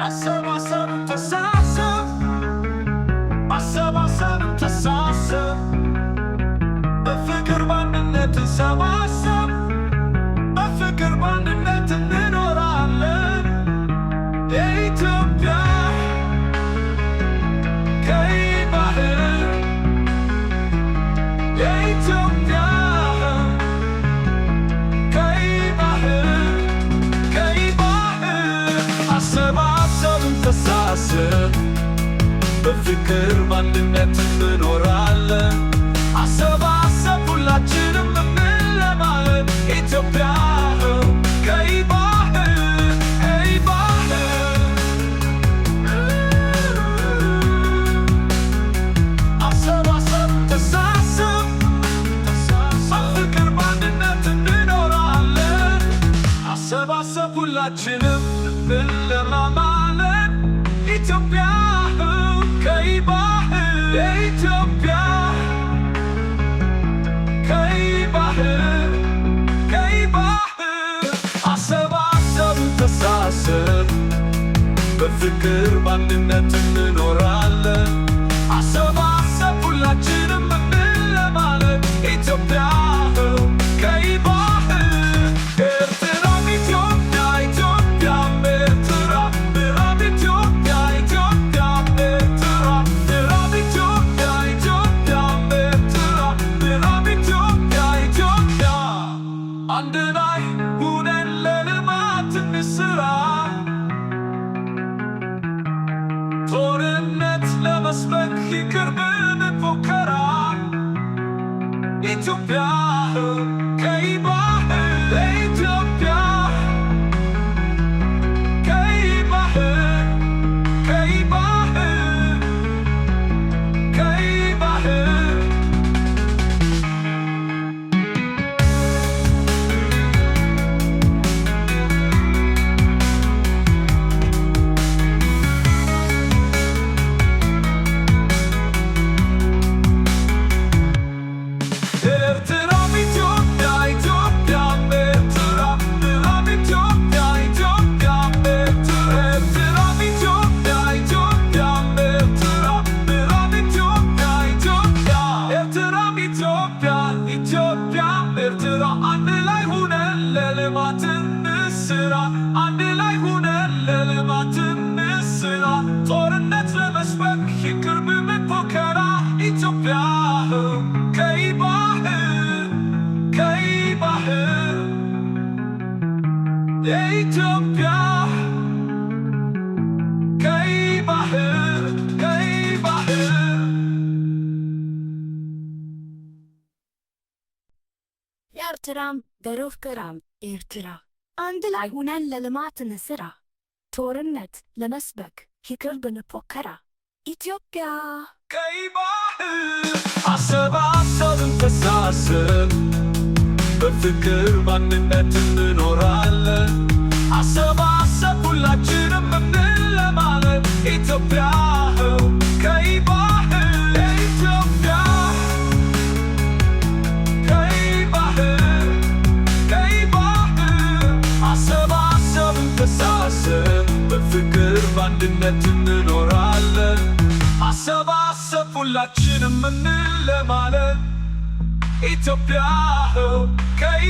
አሰባሰብ ተሳሰብ አሰባሰብ ተሳሰብ በፍቅር በአንድነት ተሰባሰብ በፍቅር በአንድነት እንኖራለን የኢትዮጵያ ቀይ ባህር የኢትዮጵያ ቀይ ባህር ቀይ ባህር አሰባሰብ ተሳሰብ በፍቅር በአንድነት እንኖራለን አሰባሰብ ሁላችንም እንለማለን ኢትዮጵያ ቀይ ባህር ቀይ ባህር አሰባሰብ ተሳሰብ በፍቅር በአንድነት እንኖራለን አሰባሰብ ሁላችንም እንለማለን ኢትዮጵያ ቀይ ባህር የኢትዮጵያ ቀይ ባህር ቀይ ባህር አሰባሰብ ተሳሰብ በፍቅር በአንድነት እንኖራለን አሰባሰብ ሁላችንም እንለማለን ኢትዮጵያ ቀይ ባህር ኤርትራም ኢትዮጵያ ኢትዮጵያም ኤርትራ ምዕራብ ኢትዮጵያ ኢትዮጵያም ኤርትራ ምዕራብ ኢትዮጵያ ኢትዮጵያም ኤርትራ ምዕራብ ኢትዮጵያ ኢትዮጵያ አንድ ላይ ሆነን ለልማት እንስራ ጦርነት ለመስበክ ይቅርብን ፉከራ ኢትዮጵያ ቀይ ባህር ኢትዮጵያ ቀይ ባህር ቀይ ባህር ቀይ ባህር ኤርትራም ኢትዮጵያ ኢትዮጵያም ኤርትራ ምዕራብ ኢትዮጵያ ኢትዮጵያም ኤርትራ ኤርትራም ኢትዮጵያ ኢትዮጵያም ኤርትራ ምዕራብ ኢትዮጵያ ኢትዮጵያ ኤርትራም ኢትዮጵያ ኢትዮጵያም ኤርትራ አንድ ላይ ሆነን ለልማት እንስራ አንድ ላይ ሆነን ለልማት እንስራ ጦርነት ለመስበክ ይቅርብን ፉከራ ኢትዮጵያ ቀይ ባህር ቀይ ባህር የኢትዮጵያ ቀይ ባህር ቀይ ባህር የኤርትራም በሩፍቅራም ኤርትራ አንድ ላይ ሆነን ለልማት እንስራ ጦርነት ለመስበክ ይቅርብን ፉከራ ኢትዮጵያ ቀይ ባህር አሰባሰብ ተሳሰብ በፍቅር በአንድነት እንኖራለን አሰባሰብ ሁላችንም እንለማለን ኢትዮጵያ ቀይ ባህር ኢትዮጵያ ቀይ ባህር ቀይ ባህር አሰባሰብ ተሳሰብ በፍቅር በአንድነት እንኖራለን አሰባሰብ ሁላችንም እንለማለን ኢትዮጵያ ቀይ